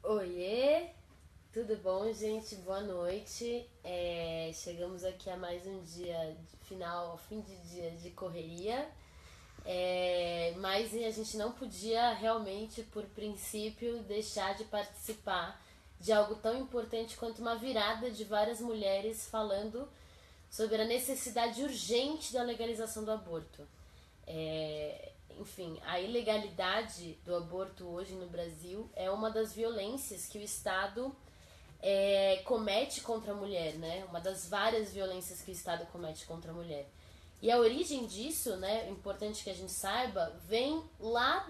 Oiê, tudo bom, gente? Boa noite. Chegamos aqui a mais um dia final, fim de dia de correria. Mas a gente não podia realmente, por princípio, deixar de participar de algo tão importante quanto uma virada de várias mulheres falando sobre a necessidade urgente da legalização do aborto. Enfim, a ilegalidade do aborto hoje no Brasil é uma das violências que o Estado comete contra a mulher, né? Uma das várias violências que o Estado comete contra a mulher. E a origem disso, né, importante que a gente saiba, vem lá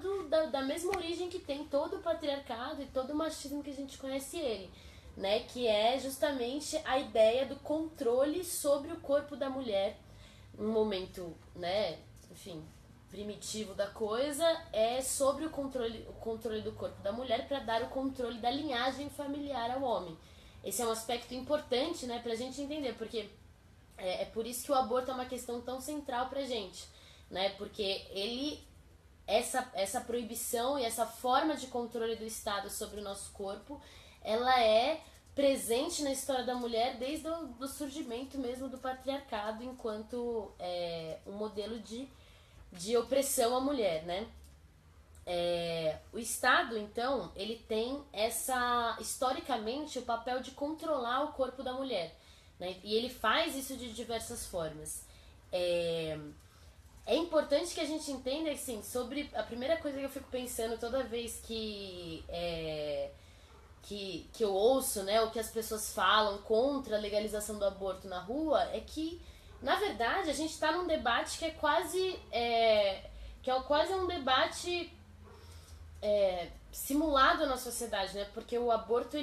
da mesma origem que tem todo o patriarcado e todo o machismo que a gente conhece ele, né? Que é justamente a ideia do controle sobre o corpo da mulher, um momento, né, enfim, primitivo da coisa, é sobre o controle do corpo da mulher para dar o controle da linhagem familiar ao homem. Esse é um aspecto importante, né, pra gente entender, porque é por isso que o aborto é uma questão tão central pra gente, né, porque essa proibição e essa forma de controle do Estado sobre o nosso corpo, ela é presente na história da mulher desde o do surgimento mesmo do patriarcado enquanto um modelo de opressão à mulher, né? O Estado, então, ele tem historicamente, o papel de controlar o corpo da mulher, né? E ele faz isso de diversas formas. É, é importante que a gente entenda, assim, sobre a primeira coisa que eu fico pensando toda vez que eu ouço, né, o que as pessoas falam contra a legalização do aborto na rua, é que, na verdade, a gente está num debate que é quase um debate simulado na sociedade, né? Porque o aborto,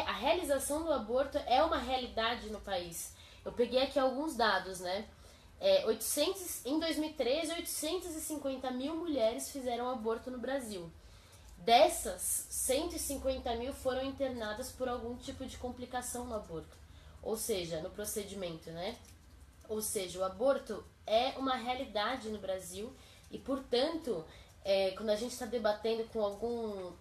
a realização do aborto é uma realidade no país. Eu peguei aqui alguns dados, né? Em 2013, 850 mil mulheres fizeram aborto no Brasil. Dessas, 150 mil foram internadas por algum tipo de complicação no aborto, ou seja, no procedimento, né? Ou seja, o aborto é uma realidade no Brasil e, portanto, quando a gente está debatendo com algum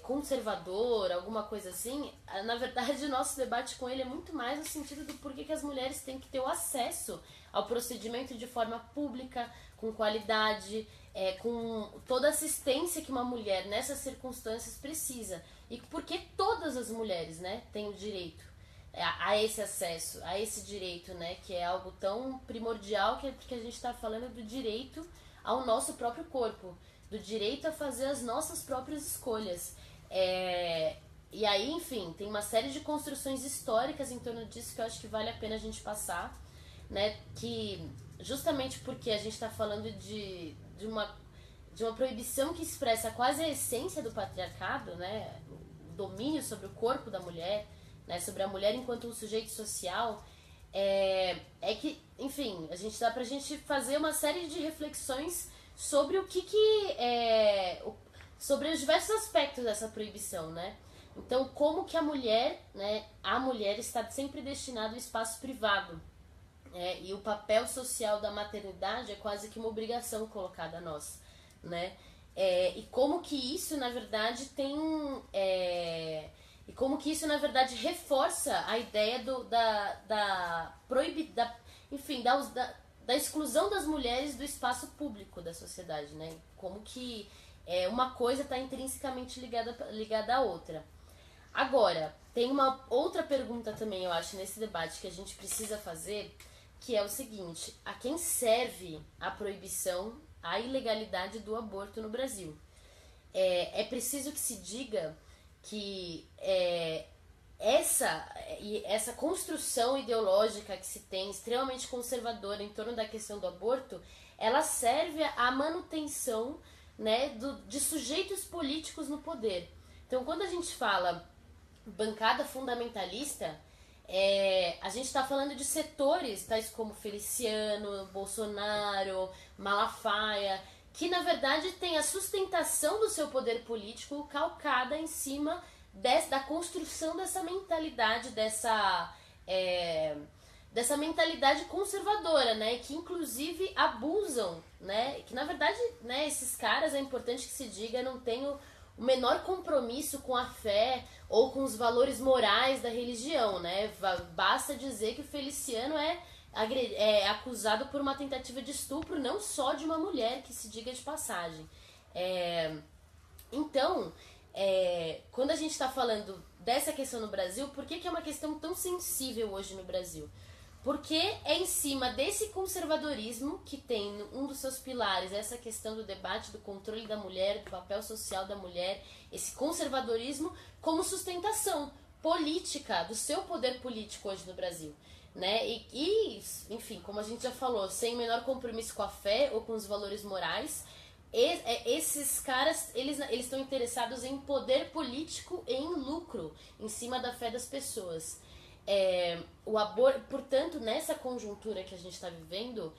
conservador, alguma coisa assim, na verdade o nosso debate com ele é muito mais no sentido do porquê que as mulheres têm que ter o acesso ao procedimento de forma pública, com qualidade, com toda a assistência que uma mulher nessas circunstâncias precisa. E porque todas as mulheres, né, têm o direito a esse acesso, a esse direito, né, que é algo tão primordial que a gente está falando do direito ao nosso próprio corpo, do direito a fazer as nossas próprias escolhas. E aí, enfim, tem uma série de construções históricas em torno disso que eu acho que vale a pena a gente passar, né, que justamente porque a gente está falando de uma proibição que expressa quase a essência do patriarcado, né, o domínio sobre o corpo da mulher, né, sobre a mulher enquanto um sujeito social, que, enfim, dá pra gente fazer uma série de reflexões sobre sobre os diversos aspectos dessa proibição, né? Então, como que a mulher está sempre destinada ao espaço privado, e o papel social da maternidade é quase que uma obrigação colocada a nós, né? E como que isso, na verdade, e como que isso, na verdade, reforça a ideia enfim, da exclusão das mulheres do espaço público da sociedade, né? Como que uma coisa está intrinsecamente ligada à outra. Agora, tem uma outra pergunta também, eu acho, nesse debate que a gente precisa fazer, que é o seguinte: a quem serve a proibição, a ilegalidade do aborto no Brasil? É preciso que se diga que essa construção ideológica que se tem, extremamente conservadora em torno da questão do aborto, ela serve à manutenção, né, de sujeitos políticos no poder. Então, quando a gente fala bancada fundamentalista, a gente está falando de setores tais como Feliciano, Bolsonaro, Malafaia, que na verdade tem a sustentação do seu poder político calcada em cima da construção dessa mentalidade, dessa mentalidade conservadora, né, que inclusive abusam, né, que na verdade, né, esses caras, é importante que se diga, não tem o menor compromisso com a fé ou com os valores morais da religião, né? Basta dizer que o Feliciano é acusado por uma tentativa de estupro, não só de uma mulher, que se diga de passagem. Então, quando a gente está falando dessa questão no Brasil, por que é uma questão tão sensível hoje no Brasil? Porque é em cima desse conservadorismo que tem um dos seus pilares essa questão do debate, do controle da mulher, do papel social da mulher, esse conservadorismo como sustentação política do seu poder político hoje no Brasil, né? Enfim, como a gente já falou, sem o menor compromisso com a fé ou com os valores morais, esses caras, eles estão interessados em poder político e em lucro em cima da fé das pessoas. O aborto, portanto, nessa conjuntura que a gente está vivendo,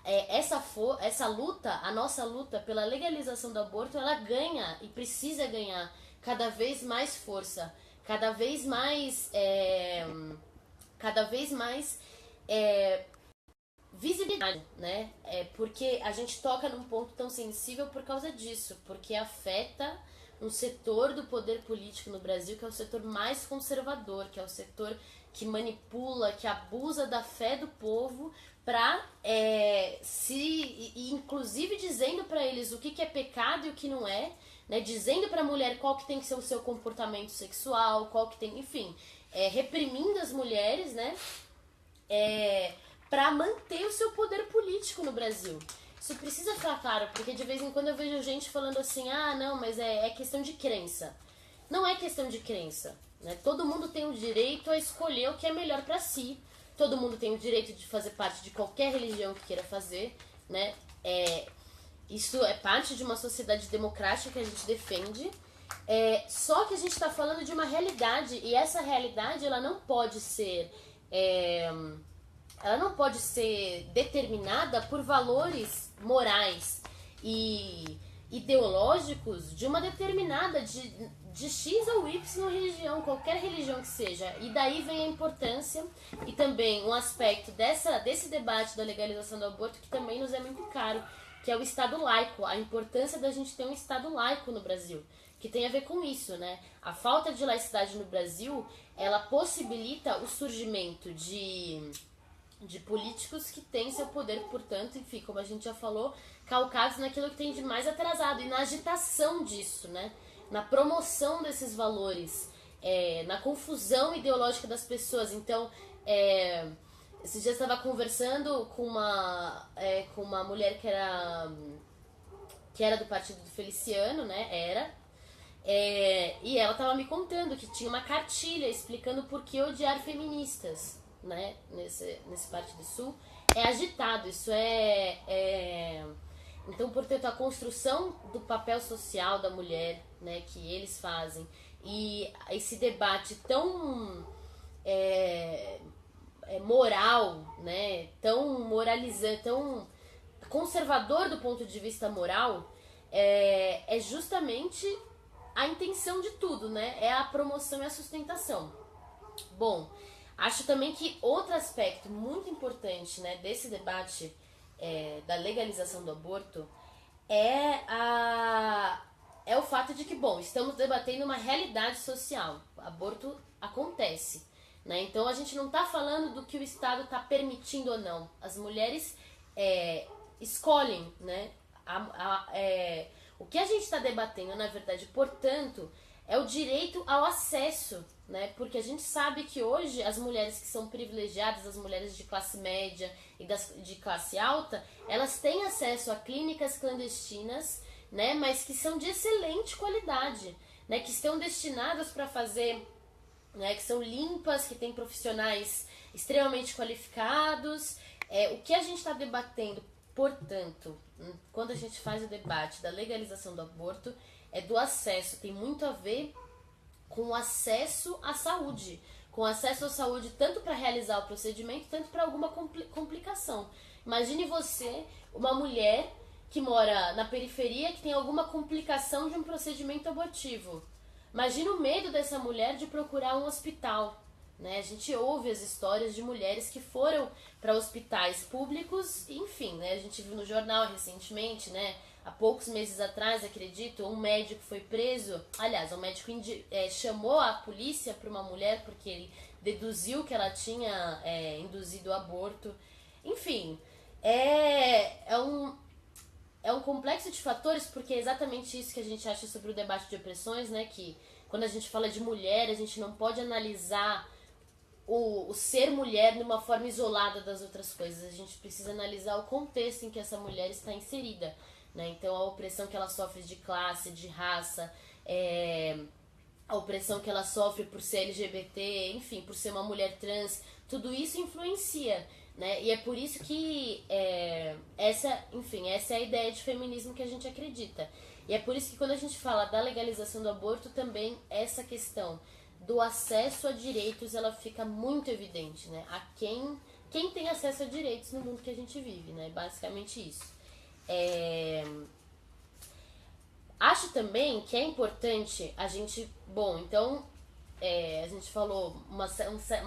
essa luta, a nossa luta pela legalização do aborto, ela ganha e precisa ganhar cada vez mais força, cada vez mais visibilidade, né? Porque a gente toca num ponto tão sensível por causa disso, porque afeta um setor do poder político no Brasil que é o setor mais conservador, que é o setor que manipula, que abusa da fé do povo para inclusive dizendo para eles o que é pecado e o que não é, né? Dizendo para a mulher qual que tem que ser o seu comportamento sexual, qual que tem, enfim, reprimindo as mulheres, né? Para manter o seu poder político no Brasil. Isso precisa ficar claro, porque de vez em quando eu vejo gente falando assim, não, mas é questão de crença. Não é questão de crença, né? Todo mundo tem o direito a escolher o que é melhor para si. Todo mundo tem o direito de fazer parte de qualquer religião que queira fazer, né? Isso é parte de uma sociedade democrática que a gente defende. Só que a gente está falando de uma realidade, e essa realidade ela não pode ser determinada por valores morais e ideológicos de uma determinada, de X ou Y religião, qualquer religião que seja. E daí vem a importância e também um aspecto desse debate da legalização do aborto que também nos é muito caro, que é o Estado laico, a importância da gente ter um Estado laico no Brasil, que tem a ver com isso, né? A falta de laicidade no Brasil, ela possibilita o surgimento de políticos que têm seu poder, portanto, enfim, como a gente já falou, calcados naquilo que tem de mais atrasado e na agitação disso, né? Na promoção desses valores, na confusão ideológica das pessoas. Então, esses dias eu estava conversando com uma mulher que era do partido do Feliciano, né? E ela estava me contando que tinha uma cartilha explicando por que odiar feministas, né? Nesse Partido Sul. É agitado, isso Então, portanto, a construção do papel social da mulher, né, que eles fazem, e esse debate tão moral, né, tão moralizante, tão conservador do ponto de vista moral, é justamente a intenção de tudo, né? É a promoção e a sustentação. Bom, acho também que outro aspecto muito importante, né, desse debate da legalização do aborto é o fato de que, bom, estamos debatendo uma realidade social. O aborto acontece, né? Então a gente não está falando do que o Estado está permitindo ou não. As mulheres escolhem, né? O que a gente está debatendo, na verdade, portanto, é o direito ao acesso, né? Porque a gente sabe que hoje as mulheres que são privilegiadas, as mulheres de classe média e de classe alta, elas têm acesso a clínicas clandestinas, né? Mas que são de excelente qualidade, né? Que estão destinadas para fazer, né? Que são limpas, que têm profissionais extremamente qualificados. O que a gente está debatendo, portanto, quando a gente faz o debate da legalização do aborto, é do acesso, tem muito a ver com o acesso à saúde, com acesso à saúde tanto para realizar o procedimento, tanto para alguma complicação. Imagine você, uma mulher que mora na periferia, que tem alguma complicação de um procedimento abortivo. Imagine o medo dessa mulher de procurar um hospital, né? A gente ouve as histórias de mulheres que foram para hospitais públicos, enfim, né? A gente viu no jornal recentemente, né? há poucos meses atrás, acredito, um médico foi preso. Aliás, um médico chamou a polícia para uma mulher porque ele deduziu que ela tinha induzido o aborto. Enfim, é um complexo de fatores, porque é exatamente isso que a gente acha sobre o debate de opressões, né? Que quando a gente fala de mulher, a gente não pode analisar o ser mulher de uma forma isolada das outras coisas. A gente precisa analisar o contexto em que essa mulher está inserida, né? Então, a opressão que ela sofre de classe, de raça, a opressão que ela sofre por ser LGBT, enfim, por ser uma mulher trans, tudo isso influencia, né? E é por isso que essa é a ideia de feminismo que a gente acredita. E é por isso que quando a gente fala da legalização do aborto, também essa questão do acesso a direitos, ela fica muito evidente, né? A quem tem acesso a direitos no mundo que a gente vive, né? Basicamente isso. Acho também que é importante a gente... Bom, então, a gente falou uma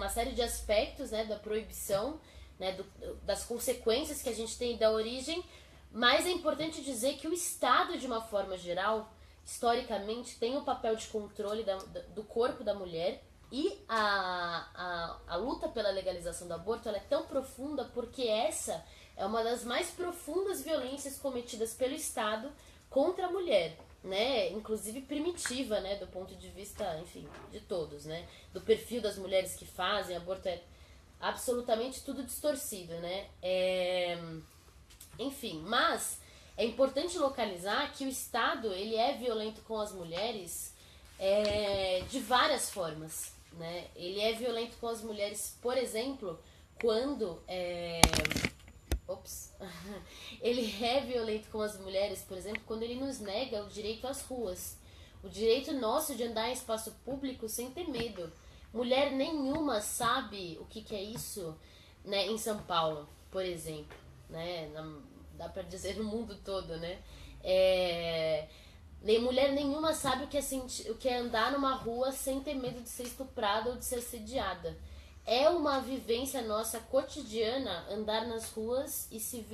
série de aspectos, né, da proibição, né, das consequências que a gente tem da origem, mas é importante dizer que o Estado, de uma forma geral, historicamente, tem o papel de controle do corpo da mulher, e a luta pela legalização do aborto ela é tão profunda porque essa é uma das mais profundas violências cometidas pelo Estado contra a mulher, né? Inclusive primitiva, né? Do ponto de vista, enfim, de todos, né? Do perfil das mulheres que fazem aborto, é absolutamente tudo distorcido, né? Enfim, mas é importante localizar que o Estado ele é violento com as mulheres de várias formas, né? Ele é violento com as mulheres, por exemplo, quando ele é violento com as mulheres, por exemplo, quando ele nos nega o direito às ruas, o direito nosso de andar em espaço público sem ter medo. Mulher nenhuma sabe o que é isso, né, em São Paulo, por exemplo, né? Dá pra dizer no mundo todo, né? Mulher nenhuma sabe o que é andar numa rua sem ter medo de ser estuprada ou de ser assediada. É uma vivência nossa cotidiana andar nas ruas e se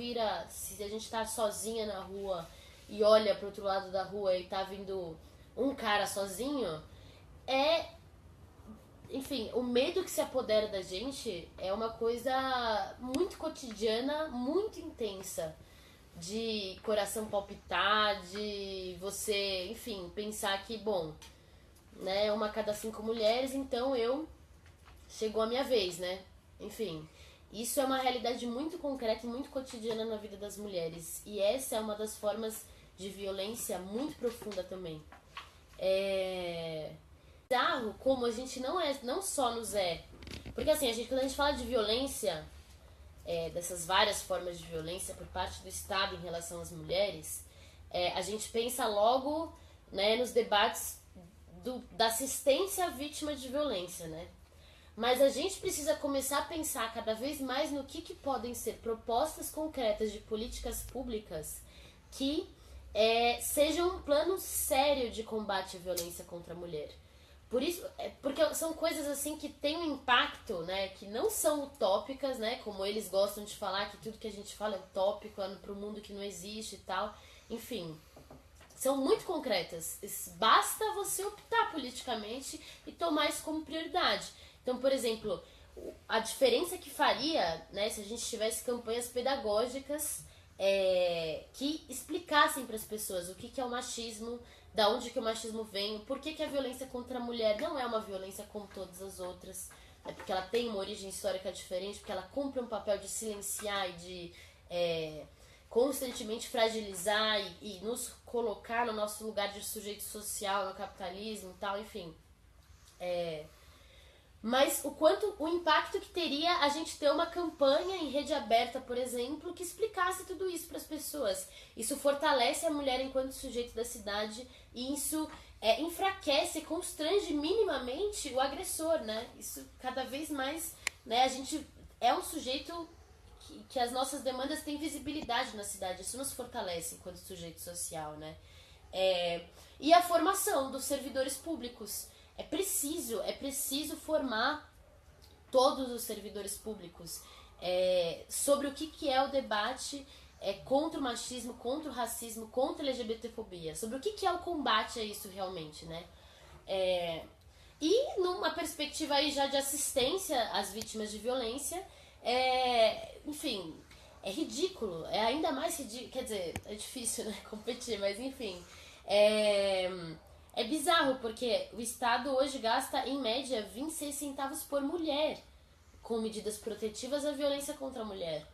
a gente tá sozinha na rua e olha pro outro lado da rua e tá vindo um cara sozinho, enfim, o medo que se apodera da gente é uma coisa muito cotidiana, muito intensa. De coração palpitar, de você, enfim, pensar que, bom, né, uma a cada 5 mulheres, então chegou a minha vez, né? Enfim, isso é uma realidade muito concreta e muito cotidiana na vida das mulheres. E essa é uma das formas de violência muito profunda também. Bizarro como a gente não só nos porque assim, quando a gente fala de violência, dessas várias formas de violência por parte do Estado em relação às mulheres, a gente pensa logo, né, nos debates da assistência à vítima de violência, né? Mas a gente precisa começar a pensar cada vez mais no que podem ser propostas concretas de políticas públicas que sejam um plano sério de combate à violência contra a mulher. Por isso, porque são coisas assim que têm um impacto, né, que não são utópicas, né, como eles gostam de falar, que tudo que a gente fala é utópico, é para um mundo que não existe e tal. Enfim, são muito concretas. Basta você optar politicamente e tomar isso como prioridade. Então, por exemplo, a diferença que faria, né, se a gente tivesse campanhas pedagógicas que explicassem para as pessoas o que é o machismo, da onde que o machismo vem, por que a violência contra a mulher não é uma violência como todas as outras, porque ela tem uma origem histórica diferente, porque ela cumpre um papel de silenciar e de constantemente fragilizar e nos colocar no nosso lugar de sujeito social no capitalismo e tal, enfim. Mas o impacto que teria a gente ter uma campanha em rede aberta, por exemplo, que explicasse tudo isso para as pessoas. Isso fortalece a mulher enquanto sujeito da cidade e isso enfraquece e constrange minimamente o agressor, né? Isso cada vez mais, né? A gente é um sujeito que as nossas demandas têm visibilidade na cidade. Isso nos fortalece enquanto sujeito social, né? E a formação dos servidores públicos. É preciso formar todos os servidores públicos sobre o que é o debate contra o machismo, contra o racismo, contra a LGBTfobia, sobre o que é o combate a isso realmente, né? E numa perspectiva aí já de assistência às vítimas de violência, enfim, é ridículo, é ainda mais ridículo, quer dizer, é difícil, né, competir, mas enfim, é bizarro, porque o Estado hoje gasta, em média, 26 centavos por mulher com medidas protetivas à violência contra a mulher,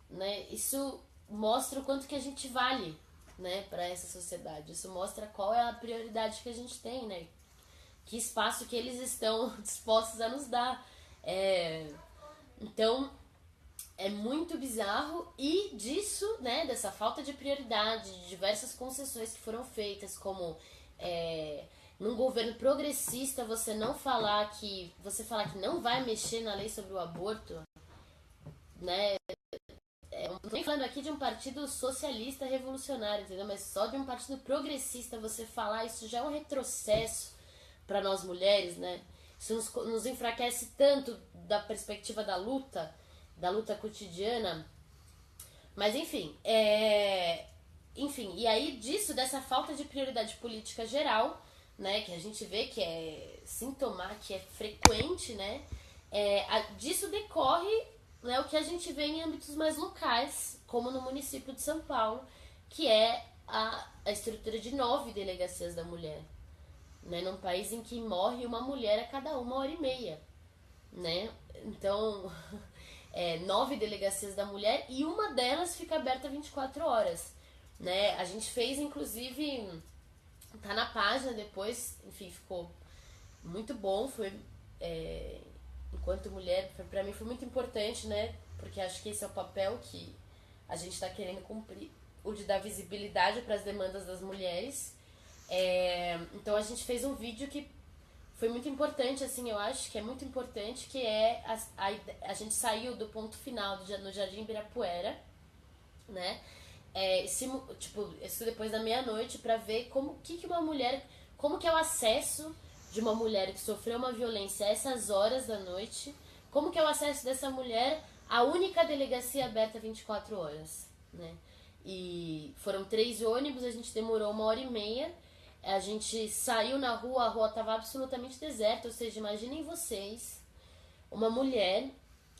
né? Isso mostra o quanto que a gente vale, né, para essa sociedade. Isso mostra qual é a prioridade que a gente tem, né? Que espaço que eles estão dispostos a nos dar. Então, é muito bizarro, e disso, né, dessa falta de prioridade, de diversas concessões que foram feitas, como num governo progressista você falar que não vai mexer na lei sobre o aborto, né? Não tô nem falando aqui de um partido socialista revolucionário, entendeu? Mas só de um partido progressista você falar isso já é um retrocesso para nós mulheres, né? Isso nos enfraquece tanto da perspectiva da luta cotidiana. Mas enfim, e aí dessa falta de prioridade política geral, né, que a gente vê que é sintomático, que é frequente, né, disso decorre, né, o que a gente vê em âmbitos mais locais, como no município de São Paulo, que é a estrutura de 9 delegacias da mulher, né, num país em que morre uma mulher a cada 1h30, né? Então, 9 delegacias da mulher, e uma delas fica aberta 24 horas, né? A gente fez, inclusive, tá na página depois, enfim, ficou muito bom, foi, enquanto mulher, pra mim foi muito importante, né? Porque acho que esse é o papel que a gente tá querendo cumprir, o de dar visibilidade para as demandas das mulheres. Então a gente fez um vídeo que foi muito importante, assim, eu acho que é muito importante, que a gente saiu do ponto final no Jardim Ibirapuera, né? Isso depois da meia-noite, pra ver como que uma mulher, como que é o acesso de uma mulher que sofreu uma violência a essas horas da noite, como que é o acesso dessa mulher à única delegacia aberta 24 horas, né? E foram 3 ônibus, a gente demorou 1h30, a gente saiu na rua, a rua estava absolutamente deserta, ou seja, imaginem vocês, uma mulher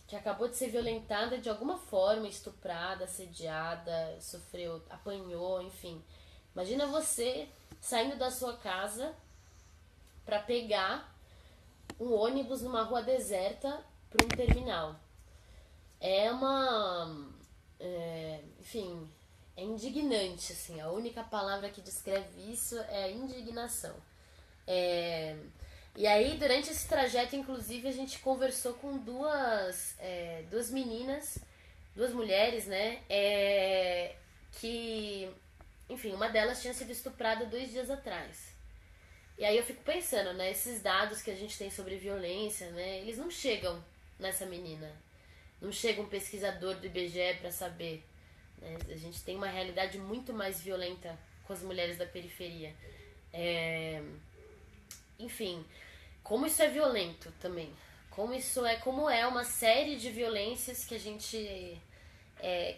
que acabou de ser violentada de alguma forma, estuprada, assediada, apanhou, enfim. Imagina você saindo da sua casa para pegar um ônibus numa rua deserta para um terminal. Enfim, é indignante, assim, a única palavra que descreve isso é a indignação. E aí, durante esse trajeto, inclusive, a gente conversou com duas meninas, 2 mulheres, né, que, enfim, uma delas tinha sido estuprada 2 dias atrás. E aí eu fico pensando, né, esses dados que a gente tem sobre violência, né, eles não chegam nessa menina. Não chega um pesquisador do IBGE para saber, né? A gente tem uma realidade muito mais violenta com as mulheres da periferia. Enfim, como isso é violento também. Como é uma série de violências que a gente...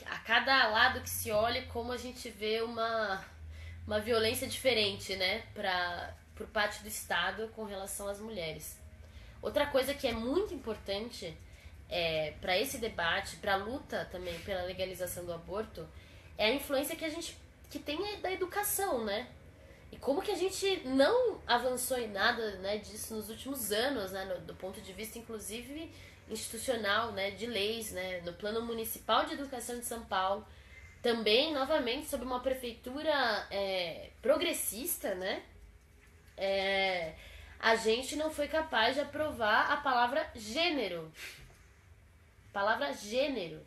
a cada lado que se olha, como a gente vê uma violência diferente, né? Por parte do Estado com relação às mulheres. Outra coisa que é muito importante para esse debate, para a luta também pela legalização do aborto, é a influência que tem da educação, né? E como que a gente não avançou em nada, né, disso nos últimos anos, né, do ponto de vista, inclusive, institucional, né, de leis, né, no Plano Municipal de Educação de São Paulo, também, novamente, sob uma prefeitura progressista, né, a gente não foi capaz de aprovar a palavra gênero. Palavra gênero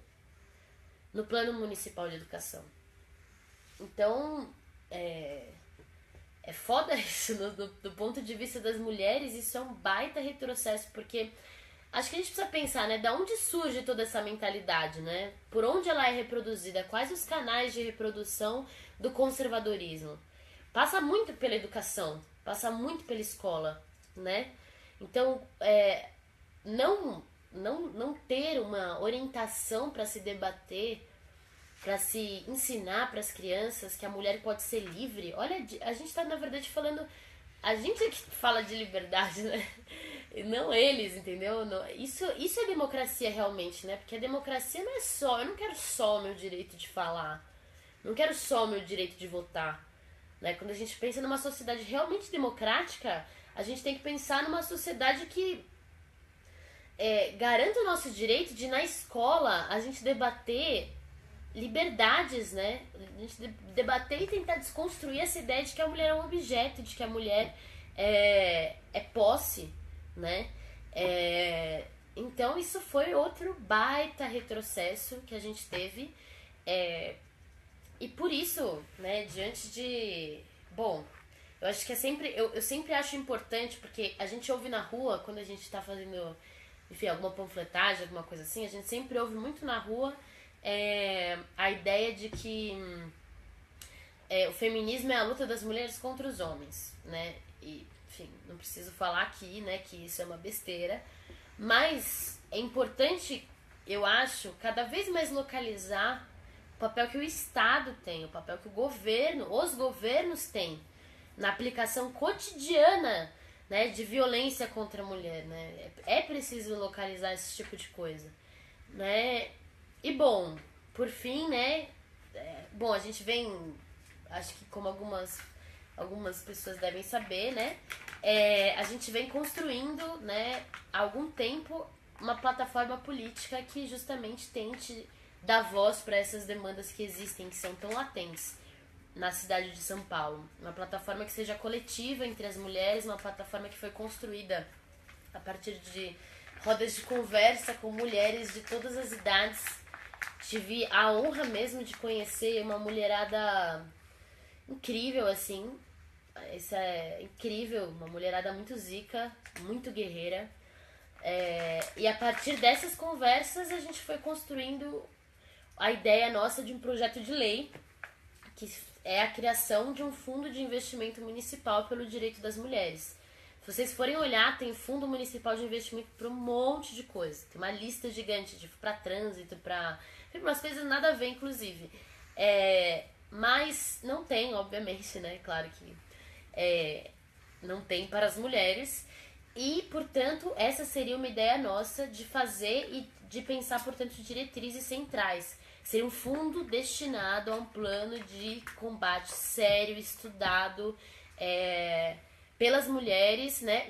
no Plano Municipal de Educação. Então, é foda isso, do ponto de vista das mulheres, isso é um baita retrocesso, porque acho que a gente precisa pensar, né, da onde surge toda essa mentalidade, né, por onde ela é reproduzida, quais os canais de reprodução do conservadorismo. Passa muito pela educação, passa muito pela escola, né, então, não ter uma orientação para se debater para se ensinar para as crianças que a mulher pode ser livre. Olha, a gente está na verdade falando, a gente é que fala de liberdade, né? Não eles, entendeu? Não, isso é democracia realmente, né? Porque a democracia não é só, eu não quero só o meu direito de falar, não quero só o meu direito de votar, né? Quando a gente pensa numa sociedade realmente democrática, a gente tem que pensar numa sociedade que garanta o nosso direito de, na escola, a gente debater liberdades, né? A gente debater e tentar desconstruir essa ideia de que a mulher é um objeto, de que a mulher é posse, né? Então isso foi outro baita retrocesso que a gente teve. E por isso, né, diante de... Bom, eu acho que eu sempre acho importante, porque a gente ouve na rua, quando a gente tá fazendo, enfim, alguma panfletagem, alguma coisa assim, a gente sempre ouve muito na rua a ideia de que o feminismo é a luta das mulheres contra os homens, né? E, enfim, não preciso falar aqui, né, que isso é uma besteira, mas é importante, eu acho, cada vez mais localizar o papel que o Estado tem, o papel que os governos têm na aplicação cotidiana, né, de violência contra a mulher, né? É preciso localizar esse tipo de coisa, né? E bom, por fim, né? Bom, a gente vem, acho que como algumas pessoas devem saber, né? A gente vem construindo, né, há algum tempo, uma plataforma política que justamente tente dar voz para essas demandas que existem, que são tão latentes na cidade de São Paulo. Uma plataforma que seja coletiva entre as mulheres, uma plataforma que foi construída a partir de rodas de conversa com mulheres de todas as idades. Tive a honra mesmo de conhecer uma mulherada incrível, assim. Isso é incrível, uma mulherada muito zica, muito guerreira. E a partir dessas conversas a gente foi construindo a ideia nossa de um projeto de lei que é a criação de um fundo de investimento municipal pelo direito das mulheres. Se vocês forem olhar, tem fundo municipal de investimento para um monte de coisa. Tem uma lista gigante, tipo, para trânsito, para umas coisas nada a ver, inclusive. Mas não tem, obviamente, né? Claro que não tem para as mulheres. E, portanto, essa seria uma ideia nossa de fazer e de pensar, portanto, diretrizes centrais. Seria um fundo destinado a um plano de combate sério, estudado pelas mulheres, né,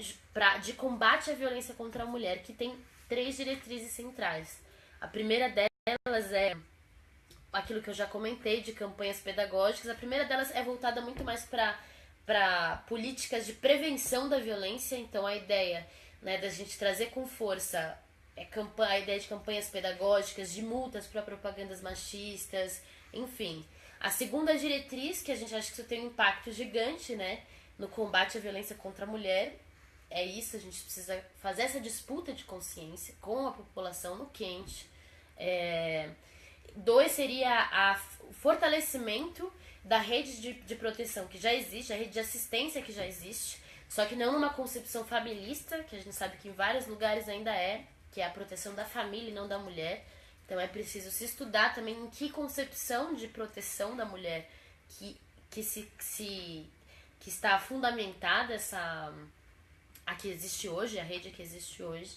de combate à violência contra a mulher, que tem 3 diretrizes centrais. A primeira delas é aquilo que eu já comentei, de campanhas pedagógicas. A primeira delas é voltada muito mais para políticas de prevenção da violência. Então a ideia, né, da gente trazer com força a ideia de campanhas pedagógicas, de multas para propagandas machistas, enfim. A segunda diretriz, que a gente acha que isso tem um impacto gigante, né, no combate à violência contra a mulher, é isso, a gente precisa fazer essa disputa de consciência com a população no quente. 2 seria o fortalecimento da rede de proteção que já existe, a rede de assistência que já existe, só que não numa concepção familista, que a gente sabe que em vários lugares ainda que é a proteção da família e não da mulher. Então é preciso se estudar também em que concepção de proteção da mulher que está fundamentada a que existe hoje, a rede que existe hoje.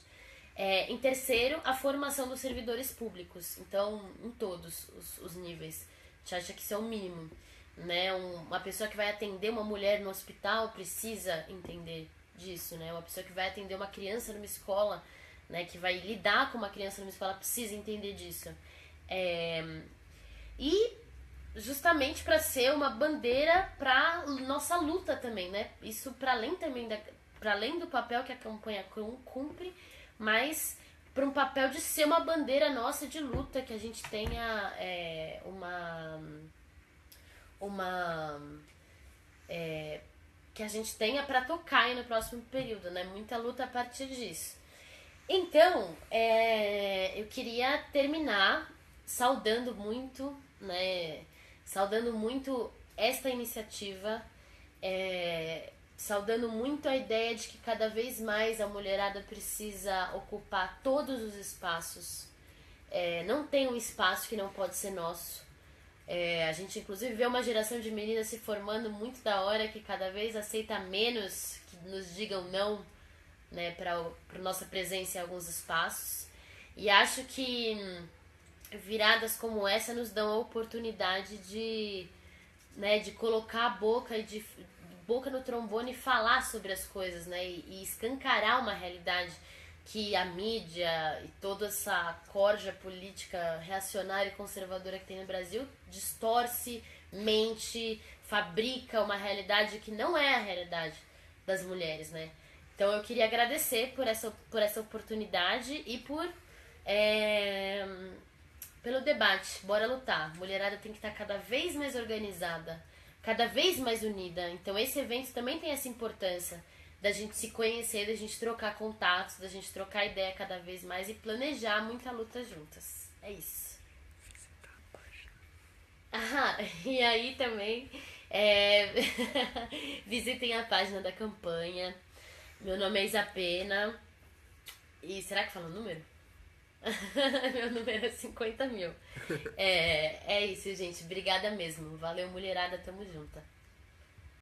Em terceiro, a formação dos servidores públicos, então em todos os níveis. A gente acha que isso é o mínimo, né? Uma pessoa que vai atender uma mulher no hospital precisa entender disso, né? Uma pessoa que vai atender uma criança numa escola, né, que vai lidar com uma criança numa escola, precisa entender disso. E justamente para ser uma bandeira para nossa luta também, né? Isso para além do papel que a campanha cumpre, mas para um papel de ser uma bandeira nossa de luta, que a gente tenha que a gente tenha para tocar aí no próximo período, né? Muita luta a partir disso. Então, eu queria terminar saudando muito, né? Saudando muito esta iniciativa, saudando muito a ideia de que cada vez mais a mulherada precisa ocupar todos os espaços. Não tem um espaço que não pode ser nosso, A gente inclusive vê uma geração de meninas se formando muito da hora, que cada vez aceita menos que nos digam não, né, para nossa presença em alguns espaços. E acho que viradas como essa nos dão a oportunidade de, né, de colocar a boca e de boca no trombone e falar sobre as coisas, né, e escancarar uma realidade que a mídia e toda essa corja política reacionária e conservadora que tem no Brasil distorce, mente, fabrica uma realidade que não é a realidade das mulheres, né? Então eu queria agradecer por essa oportunidade e pelo debate. Bora lutar. Mulherada tem que estar cada vez mais organizada, cada vez mais unida. Então esse evento também tem essa importância da gente se conhecer, da gente trocar contatos, da gente trocar ideia cada vez mais e planejar muita luta juntas. É isso. E aí também visitem a página da campanha. Meu nome é Isapena. E será que fala o número? Meu número é 50 mil. É isso, gente. Obrigada mesmo. Valeu, mulherada. Tamo junto.